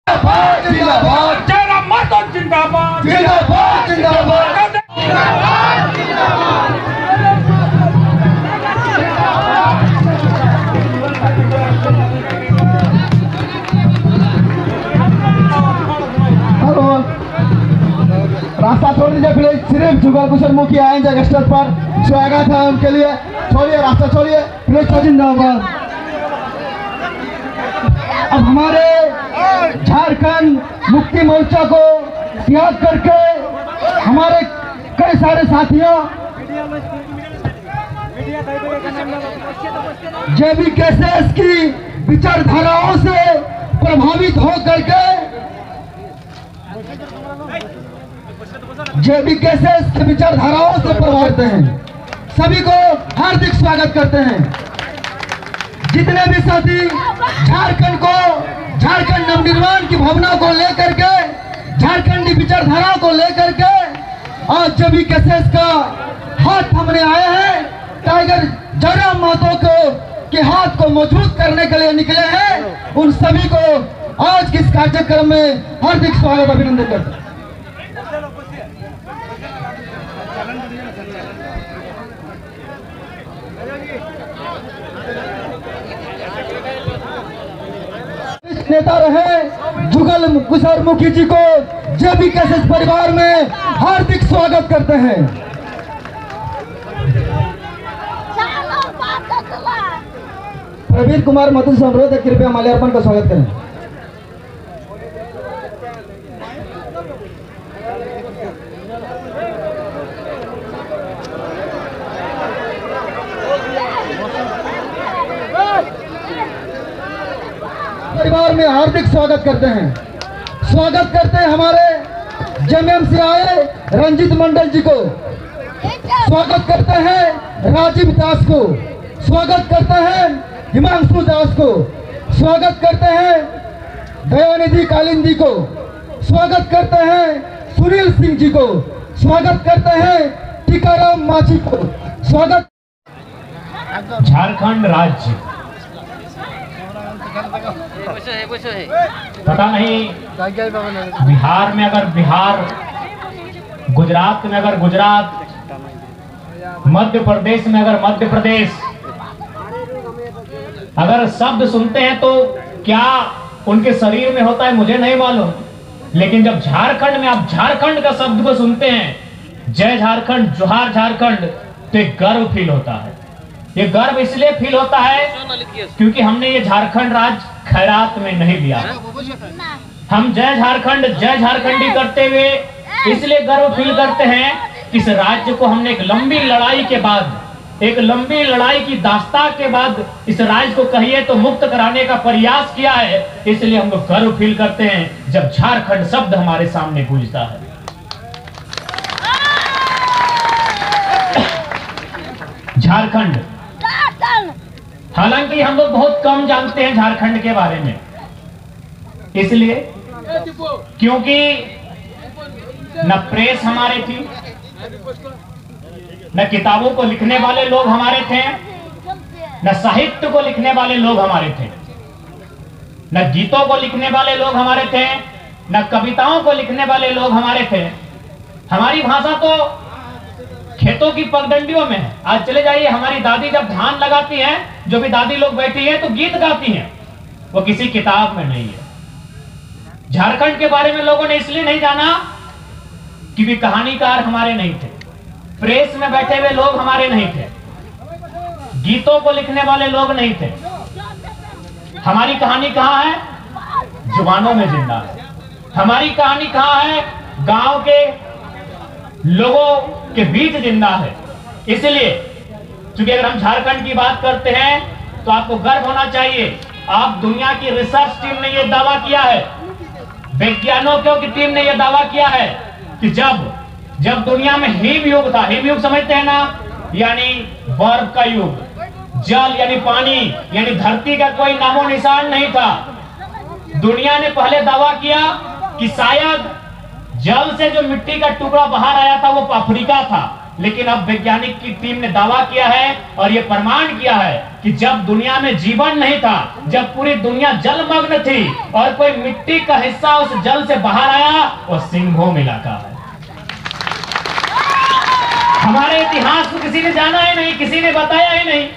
जिंदाबाद, जयराम माधव जिंदाबाद, जिंदाबाद जिंदाबाद। रास्ता छोड़ दीजिए प्लीज, सिर्फ जुगल कुशल मुखी आएंगे स्टेज पर, स्वागत है उनके लिए। छोड़िए रास्ता, छोड़िए प्लीज। जिंदाबाद। अब हमारे झारखंड मुक्ति मोर्चा को त्याग करके हमारे कई सारे साथियों JBKCS की विचारधाराओं से प्रभावित हो करके JBKCS की विचारधाराओं से प्रभावित हैं, सभी को हार्दिक स्वागत करते हैं। जितने भी साथी झारखंड को, झारखंड नवनिर्माण की भावना को लेकर के, झारखंडी विचारधारा को लेकर के आज JBKCS का हाथ थामने आए हैं, टाइगर जयराम महतो के हाथ को मजबूत करने के लिए निकले हैं। उन सभी को आज के इस कार्यक्रम में हार्दिक स्वागत, अभिनंदन करते हैं। नेता रहे जुगल कुशल मुखी जी को JBKCS परिवार में हार्दिक स्वागत करते हैं। प्रवीण कुमार मधु से अनुरोध है, कृपया माल्यार्पण का स्वागत करें। परिवार में हार्दिक स्वागत करते हैं। स्वागत करते हैं हमारे JMM से आए रंजित मंडल जी को, स्वागत करते हैं राजीव दास को, स्वागत करते हैं हिमांशु दास को, स्वागत करते हैं दयानिधि कालिंदी को, स्वागत करते हैं सुनील सिंह जी को, स्वागत करते हैं टीकाराम मांझी को, स्वागत। झारखंड राज्य पता नहीं, बिहार में अगर बिहार, गुजरात में अगर गुजरात, मध्य प्रदेश में अगर मध्य प्रदेश, अगर शब्द सुनते हैं तो क्या उनके शरीर में होता है मुझे नहीं मालूम, लेकिन जब झारखंड में आप झारखंड का शब्द को सुनते हैं, जय झारखंड, जोहार झारखंड, तो एक गर्व फील होता है। ये गर्व इसलिए फील होता है क्योंकि हमने ये झारखंड राज्य खैरात में नहीं लिया। हम जय झारखंड, जय झारखंडी करते हुए इसलिए गर्व फील करते हैं कि इस राज्य को हमने एक लंबी लड़ाई के बाद, एक लंबी लड़ाई की दास्तां के बाद इस राज्य को कहिए तो मुक्त कराने का प्रयास किया है। इसलिए हम लोग गर्व फील करते हैं जब झारखंड शब्द हमारे सामने गूंजता है। झारखंड, हालांकि हम लोग बहुत कम जानते हैं झारखंड के बारे में, इसलिए क्योंकि न प्रेस हमारे थी, न किताबों को लिखने वाले लोग हमारे थे, न साहित्य को लिखने वाले लोग हमारे थे, न गीतों को लिखने वाले लोग हमारे थे, न कविताओं को लिखने वाले लोग हमारे थे। हमारी भाषा तो खेतों की पगडंडियों में है। आज चले जाइए, हमारी दादी जब धान लगाती हैं, जो भी दादी लोग बैठी हैं तो गीत गाती हैं, वो किसी किताब में नहीं है। झारखंड के बारे में लोगों ने इसलिए नहीं जाना क्योंकि कहानीकार हमारे नहीं थे, प्रेस में बैठे हुए लोग हमारे नहीं थे, गीतों को लिखने वाले लोग नहीं थे। हमारी कहानी कहाँ है? जुबानों में जिंदा है। हमारी कहानी कहाँ है? गांव के लोगों के बीच जिंदा है। इसलिए क्योंकि अगर हम झारखंड की बात करते हैं तो आपको गर्व होना चाहिए। आप दुनिया की रिसर्च टीम ने यह दावा किया है, वैज्ञानिकों की टीम ने यह दावा किया है कि जब दुनिया में हिम युग था, हिम युग समझते हैं ना, यानी बर्फ का युग, जल यानी पानी, यानी धरती का कोई नामो निशान नहीं था। दुनिया ने पहले दावा किया कि शायद जल से जो मिट्टी का टुकड़ा बाहर आया था वो अफ्रीका था, लेकिन अब वैज्ञानिक की टीम ने दावा किया है और यह प्रमाण किया है कि जब दुनिया में जीवन नहीं था, जब पूरी दुनिया जलमग्न थी और कोई मिट्टी का हिस्सा उस जल से बाहर आया, वो सिंहभूम इलाका है। हमारे इतिहास को किसी ने जाना ही नहीं, किसी ने बताया ही नहीं।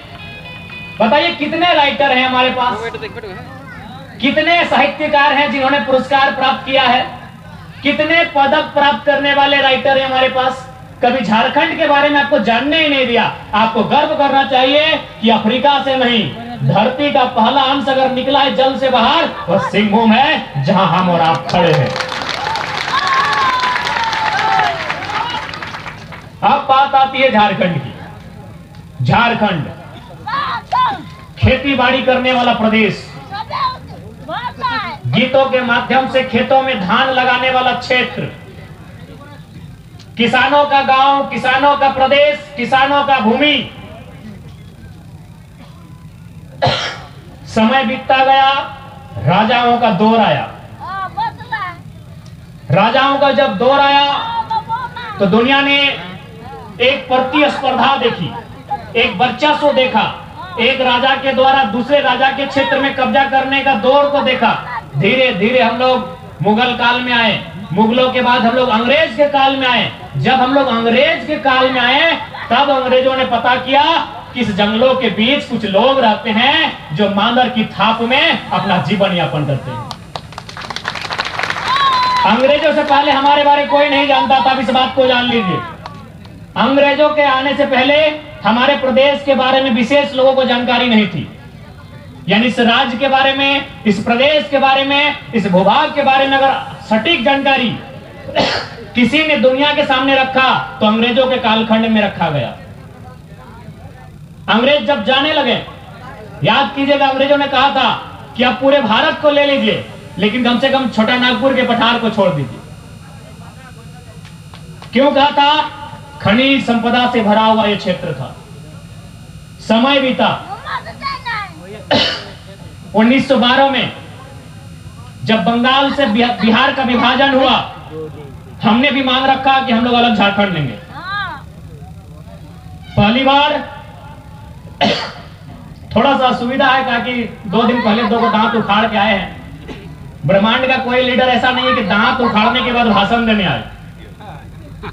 बताइए कितने राइटर हैं हमारे पास, कितने साहित्यकार हैं जिन्होंने पुरस्कार प्राप्त किया है, कितने पदक प्राप्त करने वाले राइटर हैं हमारे पास। कभी झारखंड के बारे में आपको जानने ही नहीं दिया। आपको गर्व करना चाहिए कि अफ्रीका से नहीं, धरती का पहला अंश अगर निकला है जल से बाहर, वह सिंहभूम है जहां हम और आप खड़े हैं। अब बात आती है झारखंड की। झारखंड खेती बाड़ी करने वाला प्रदेश, गीतों के माध्यम से खेतों में धान लगाने वाला क्षेत्र, किसानों का गांव, किसानों का प्रदेश, किसानों का भूमि। समय बीतता गया, राजाओं का दौर आया। राजाओं का जब दौर आया तो दुनिया ने एक प्रतिस्पर्धा देखी, एक वर्चस्व देखा, एक राजा के द्वारा दूसरे राजा के क्षेत्र में कब्जा करने का दौर को देखा। धीरे धीरे हम लोग मुगल काल में आए, मुगलों के बाद हम लोग अंग्रेज के काल में आए। जब हम लोग अंग्रेज के काल में आए तब अंग्रेजों ने पता किया कि इस जंगलों के बीच कुछ लोग रहते हैं जो मांदर की थाप में अपना जीवन यापन करते हैं। अंग्रेजों से पहले हमारे बारे में कोई नहीं जानता था, इस बात को जान लीजिए। अंग्रेजों के आने से पहले हमारे प्रदेश के बारे में विशेष लोगों को जानकारी नहीं थी। यानी इस राज्य के बारे में, इस प्रदेश के बारे में, इस भूभाग के बारे में अगर सटीक जानकारी किसी ने दुनिया के सामने रखा तो अंग्रेजों के कालखंड में रखा गया। अंग्रेज जब जाने लगे, याद कीजिएगा, अंग्रेजों ने कहा था कि आप पूरे भारत को ले लीजिए लेकिन कम से कम छोटा नागपुर के पठार को छोड़ दीजिए। क्यों कहा था? खनिज संपदा से भरा हुआ यह क्षेत्र था। समय बीता, 1912 में जब बंगाल से बिहार का विभाजन हुआ, हमने भी मांग रखा कि हम लोग अलग झारखंड लेंगे। पहली बार थोड़ा सा असुविधा है ताकि 2 दिन पहले 2 को दांत उखाड़ के आए हैं। ब्रह्मांड का कोई लीडर ऐसा नहीं है कि दांत उखाड़ने के बाद भाषण देने आए,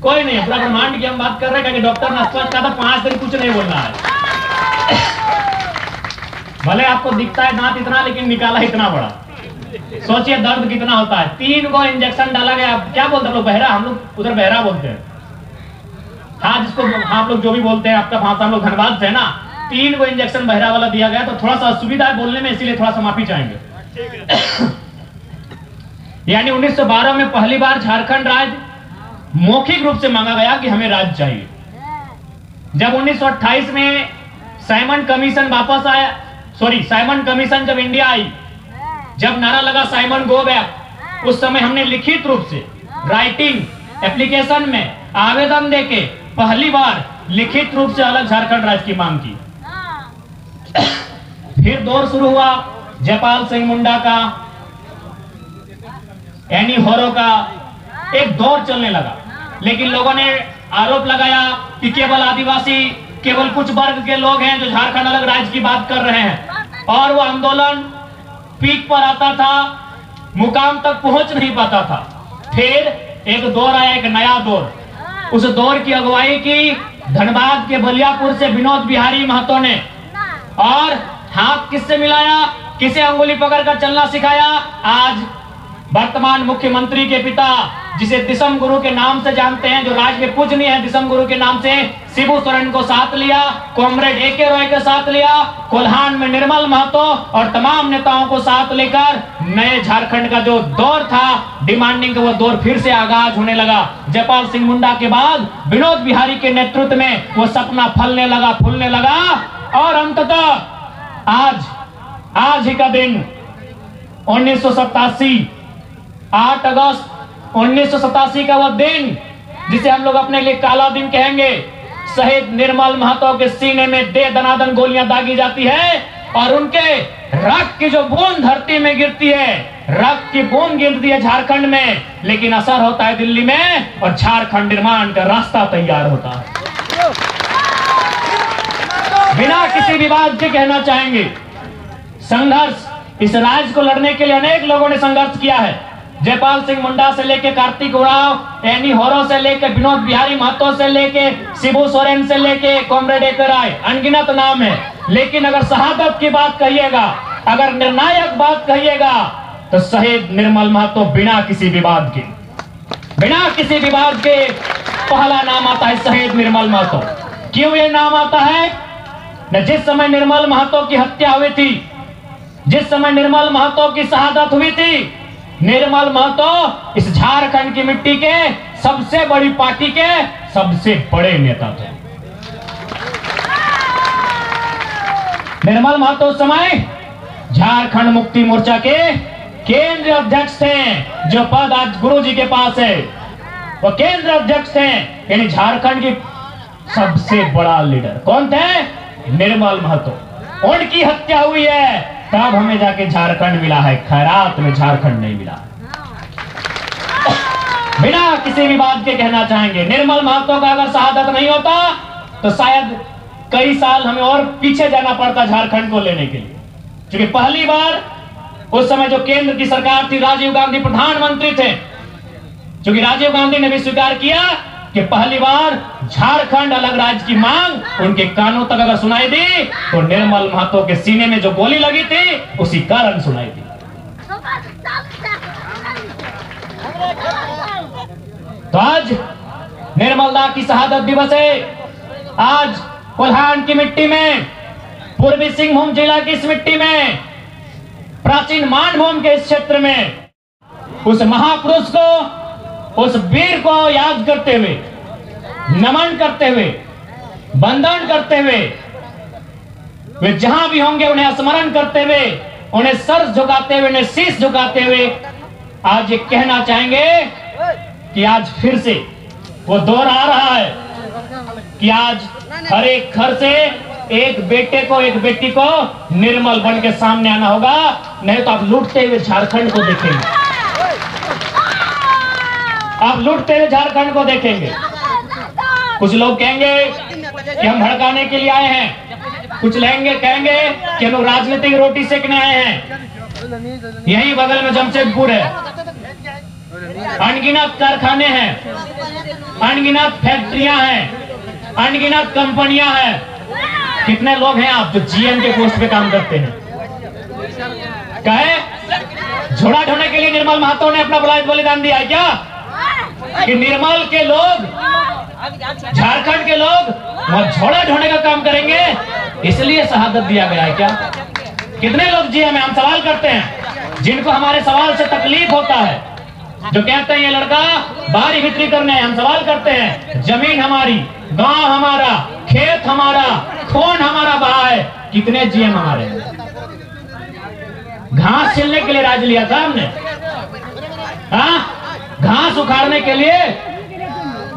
कोई नहीं है। पूरा ब्रह्मांड की हम बात कर रहे हैं कि डॉक्टर ने स्पष्ट कहा था 5 दिन कुछ नहीं बोलना है। भले आपको दिखता है दांत इतना लेकिन निकाला इतना बड़ा। सोचिए दर्द कितना होता है। 3 को इंजेक्शन डाला गया। क्या बोलते हैं लोग? बहरा, हम लोग उधर बहरा बोलते हैं। हाँ, जिसको आप लोग जो भी बोलते हैं, आपका भाषा हम लोग धनबाद से है ना। 3 को इंजेक्शन बहरा वाला दिया गया, तो थोड़ा सा असुविधा है बोलने में, इसीलिए थोड़ा सा माफी चाहेंगे। यानी 1912 में पहली बार झारखंड राज्य मौखिक रूप से मांगा गया कि हमें राज्य चाहिए। जब 1928 में साइमन कमीशन वापस आया, साइमन कमीशन जब इंडिया आई, जब नारा लगा साइमन गो बैक, उस समय हमने लिखित रूप से राइटिंग एप्लीकेशन में आवेदन देके पहली बार लिखित रूप से अलग झारखंड राज्य की मांग की। फिर दौर शुरू हुआ जयपाल सिंह मुंडा का, एनी होरो का, एक दौर चलने लगा। लेकिन लोगों ने आरोप लगाया कि केवल आदिवासी, केवल कुछ वर्ग के लोग हैं जो झारखंड अलग राज्य की बात कर रहे हैं। और वो आंदोलन पीक पर आता था, मुकाम तक पहुंच नहीं पाता था। फिर एक दौर आया, एक नया दौर। उस दौर की अगुवाई की धनबाद के बलियापुर से विनोद बिहारी महतो ने। और हाथ किससे मिलाया, किसे अंगुली पकड़कर चलना सिखाया? आज वर्तमान मुख्यमंत्री के पिता, जिसे दिसम गुरु के नाम से जानते हैं, जो राज्य के पूजनीय है दिसम गुरु के नाम से, शिबू सोरेन को साथ लिया, कॉमरेड AK रॉय के साथ लिया, कोल्हान में निर्मल महतो और तमाम नेताओं को साथ लेकर नए झारखंड का जो दौर था डिमांडिंग का, वो दौर फिर से आगाज होने लगा। जयपाल सिंह मुंडा के बाद विनोद बिहारी के नेतृत्व में वो सपना फलने लगा, फूलने लगा। और अंततः आज ही का दिन 1987, 8 अगस्त 1987 का वह दिन जिसे हम लोग अपने लिए काला दिन कहेंगे। शहीद निर्मल महतो के सीने में दे दनादन गोलियां दागी जाती है और उनके रक्त की जो बूंद धरती में गिरती है, रक्त की बूंद गिरती है झारखंड में, लेकिन असर होता है दिल्ली में और झारखंड निर्माण का रास्ता तैयार होता है। बिना किसी विवाद के कहना चाहेंगे, संघर्ष इस राज्य को लड़ने के लिए अनेक लोगों ने संघर्ष किया है। जयपाल सिंह मुंडा से लेके कार्तिक उरांव, एनी होरो से लेके विनोद बिहारी महतो से लेके शिबू सोरेन से लेके कॉमरेड एकर राय, अनगिनत नाम है। लेकिन अगर शहादत की बात कहिएगा, अगर निर्णायक बात कहिएगा, तो शहीद निर्मल महतो बिना किसी विवाद के पहला नाम आता है, शहीद निर्मल महतो। क्यों ये नाम आता है? न जिस समय निर्मल महतो की हत्या हुई थी, जिस समय निर्मल महतो की शहादत हुई थी, निर्मल महतो इस झारखंड की मिट्टी के सबसे बड़ी पार्टी के सबसे बड़े नेता थे। निर्मल महतो उस समय झारखंड मुक्ति मोर्चा के केंद्रीय अध्यक्ष थे। जो पद आज गुरु जी के पास है, वो केंद्रीय अध्यक्ष थे, यानी झारखंड की सबसे बड़ा लीडर कौन थे? निर्मल महतो। उनकी हत्या हुई है, तब हमें जाके झारखंड मिला है, खैरात में झारखंड नहीं मिला। बिना किसी विवाद के कहना चाहेंगे, निर्मल महतो का अगर शहादत नहीं होता तो शायद कई साल हमें और पीछे जाना पड़ता झारखंड को लेने के लिए। क्योंकि पहली बार उस समय जो केंद्र की सरकार थी, राजीव गांधी प्रधानमंत्री थे। क्योंकि राजीव गांधी ने भी स्वीकार किया कि पहली बार झारखंड अलग राज्य की मांग उनके कानों तक अगर सुनाई दी तो निर्मल महतो के सीने में जो गोली लगी थी उसी कारण सुनाई दी। तो आज निर्मलदा की शहादत दिवस है। आज कोल्हान की मिट्टी में, पूर्वी सिंहभूम जिला की इस मिट्टी में, प्राचीन मानभूम के इस क्षेत्र में उस महापुरुष को, उस वीर को याद करते हुए, नमन करते हुए, वंदन करते हुए, वे जहां भी होंगे उन्हें स्मरण करते हुए, उन्हें सर झुकाते हुए, उन्हें शीश झुकाते हुए आज ये कहना चाहेंगे कि आज फिर से वो दौर आ रहा है कि आज हर एक घर से एक बेटे को, एक बेटी को निर्मल बन के सामने आना होगा, नहीं तो आप लूटते हुए झारखंड को देखेंगे। आप लूटते हुए झारखंड को देखेंगे। कुछ लोग कहेंगे कि हम भड़काने के लिए आए हैं, कुछ कहेंगे कि हम लोग राजनीतिक रोटी सेकने आए हैं। यही बगल में जमशेदपुर है, अनगिनत कारखाने हैं, अनगिनत फैक्ट्रियां हैं, अनगिनत कंपनियां हैं। कितने लोग हैं आप जो जीएम के पोस्ट पे काम करते हैं? कहे झोड़ा ढोने के लिए निर्मल महतो ने अपना बलिदान दिया है क्या? कि निर्मल के लोग, झारखंड के लोग वहां झोड़ा ढोने का काम करेंगे, इसलिए शहादत दिया गया है क्या? कितने लोग जीएम है? हम सवाल करते हैं, जिनको हमारे सवाल से तकलीफ होता है, जो कहते हैं ये लड़का बाहरी भीतरी करने है। हम सवाल करते हैं, जमीन हमारी, गांव हमारा, खेत हमारा, खून हमारा बहा है, कितने जीएम हमारे? घास छिलने के लिए राज लिया था हमने, हाँ? घास उखाड़ने के लिए,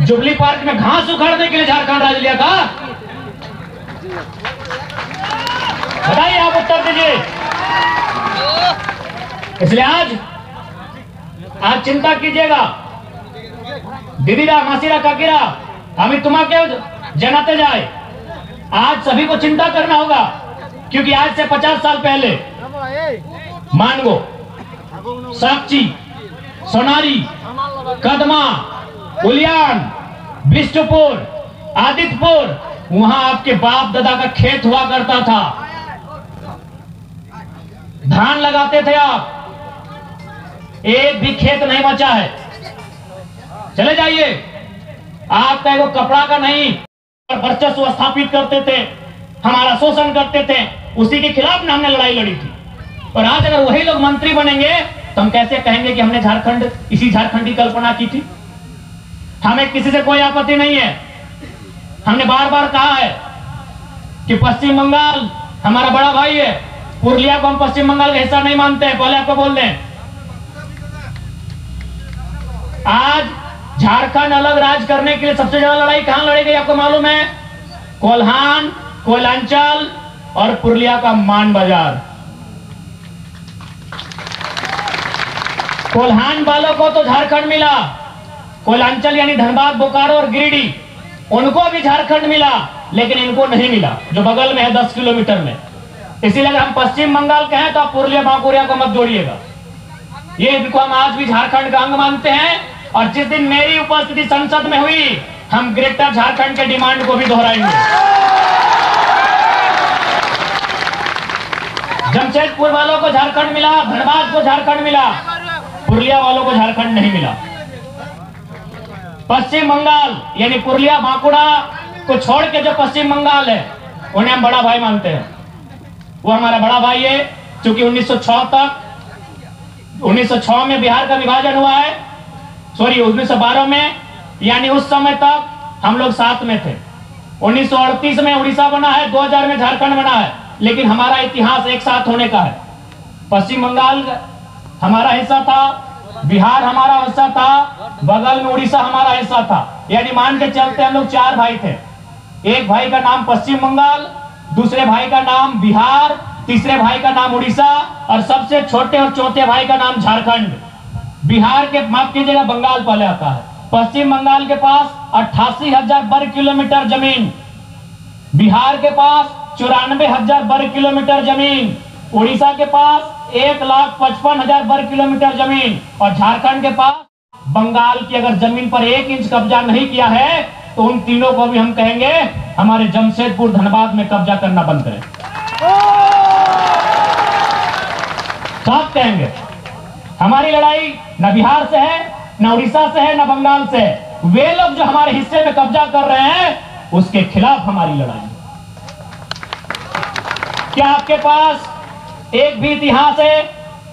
जुबली पार्क में घास उखाड़ने के लिए झारखंड राज लिया था? बताइए, आप उत्तर दीजिए। इसलिए आज चिंता कीजिएगा, दीदीरा, मासीरा, काकीरा, हमें तुम्हारे जनाते जाए। आज सभी को चिंता करना होगा, क्योंकि आज से 50 साल पहले मानगो, साक्षी, सोनारी, कदमा, उलियान, बिष्टुपुर, आदित्यपुर, वहां आपके बाप दादा का खेत हुआ करता था। धान लगाते थे आप, एक भी खेत नहीं बचा है। चले जाइए, आपका एगो कपड़ा का नहीं, वर्चस्व स्थापित करते थे, हमारा शोषण करते थे, उसी के खिलाफ ना हमने लड़ाई लड़ी थी। और आज अगर वही लोग मंत्री बनेंगे तो हम कैसे कहेंगे कि हमने झारखंड, इसी झारखंड की कल्पना की थी? हमें किसी से कोई आपत्ति नहीं है। हमने बार बार कहा है कि पश्चिम बंगाल हमारा बड़ा भाई है, पुरुलिया को हम पश्चिम बंगाल का हिस्सा नहीं मानते हैं, पहले आपको बोल दें। आज झारखंड अलग राज करने के लिए सबसे ज्यादा लड़ाई कहां लड़ी गई आपको मालूम है? कोल्हान, कोयलांचल और पुरुलिया का मान बाजार। कोल्हान वालों को तो झारखंड मिला, कोयलांचल यानी धनबाद, बोकारो और गिरिडीह, उनको भी झारखंड मिला, लेकिन इनको नहीं मिला, जो बगल में है 10 किलोमीटर में। इसीलिए अगर हम पश्चिम बंगाल के हैं तो आप पुरुलिया बांकुड़िया को मत जोड़िएगा। ये इनको हम आज भी झारखंड का अंग मानते हैं, और जिस दिन मेरी उपस्थिति संसद में हुई, हम ग्रेटर झारखंड के डिमांड को भी दोहराएंगे। जमशेदपुर वालों को झारखंड मिला, धनबाद को झारखंड मिला, पुरुलिया वालों को झारखंड नहीं मिला। पश्चिम बंगाल यानी पुरुलिया बांकुड़ा को छोड़ के जो पश्चिम बंगाल है, उन्हें हम बड़ा भाई मानते हैं। वो हमारा बड़ा भाई है, क्योंकि 1906 में बिहार का विभाजन हुआ है, 1912 में, यानी उस समय तक हम लोग साथ में थे। 1938 में उड़ीसा बना है, 2000 में झारखंड बना है, लेकिन हमारा इतिहास एक साथ होने का है। पश्चिम बंगाल हमारा हिस्सा था, बिहार हमारा हिस्सा था, बगल में उड़ीसा हमारा हिस्सा था, यानी मान के चलते हम लोग 4 भाई थे। एक भाई का नाम पश्चिम बंगाल, दूसरे भाई का नाम बिहार, तीसरे भाई का नाम उड़ीसा, और सबसे छोटे और चौथे भाई का नाम झारखंड। बिहार के, माफ कीजिएगा, बंगाल पहले आता है। पश्चिम बंगाल के पास 88,000 वर्ग किलोमीटर जमीन, बिहार के पास 94,000 वर्ग किलोमीटर जमीन, उड़ीसा के पास 1,55,000 वर्ग किलोमीटर जमीन, और झारखंड के पास बंगाल की अगर जमीन पर 1 इंच कब्जा नहीं किया है तो उन तीनों को भी हम कहेंगे हमारे जमशेदपुर धनबाद में कब्जा करना बंद करें। साफ कहेंगे, हमारी लड़ाई न बिहार से है, न उड़ीसा से है, न बंगाल से है। वे लोग जो हमारे हिस्से में कब्जा कर रहे हैं, उसके खिलाफ हमारी लड़ाई है। क्या आपके पास एक भी इतिहास है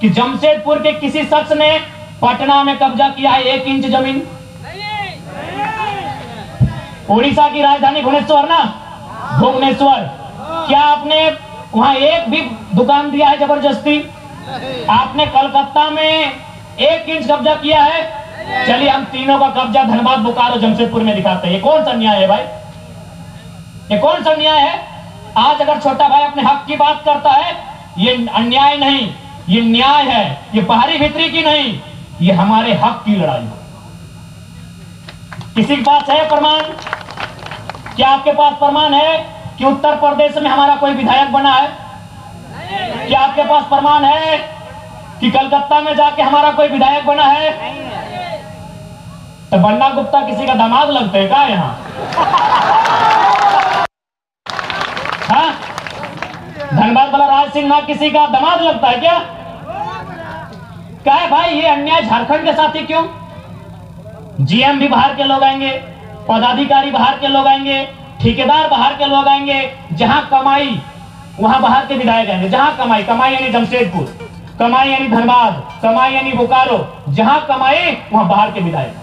कि जमशेदपुर के किसी शख्स ने पटना में कब्जा किया है 1 इंच जमीन? उड़ीसा की राजधानी भुवनेश्वर ना, भुवनेश्वर, क्या आपने वहां एक भी दुकान दिया है जबरदस्ती? आपने कलकत्ता में 1 इंच कब्जा किया है? चलिए हम तीनों का कब्जा धनबाद, बोकारो, जमशेदपुर में दिखाते हैं। ये कौन सा न्याय है भाई? ये कौन सा न्याय है? आज अगर छोटा भाई अपने हक की बात करता है, ये अन्याय नहीं, ये न्याय है। ये बाहरी भीतरी की नहीं, ये हमारे हक की लड़ाई है। किसी के पास है प्रमाण? क्या आपके पास प्रमाण है कि उत्तर प्रदेश में हमारा कोई विधायक बना है? क्या आपके पास प्रमाण है कि कलकत्ता में जाके हमारा कोई विधायक बना है? तो बन्ना गुप्ता किसी का दामाद लगते हैं क्या यहाँ? हाँ, धनबाद वाला राज सिंह ना किसी का दामाद लगता है क्या? क्या है भाई, ये अन्याय झारखंड के साथ ही क्यों? जीएम भी बाहर के लोग आएंगे, पदाधिकारी बाहर के लोग आएंगे, ठेकेदार बाहर के लोग आएंगे। जहां कमाई वहां बाहर के विधायक आएंगे। जहां कमाई, कमाई यानी जमशेदपुर, कमाई यानी धनबाद, कमाई यानी बोकारो, जहां कमाई वहां बाहर के विधायक।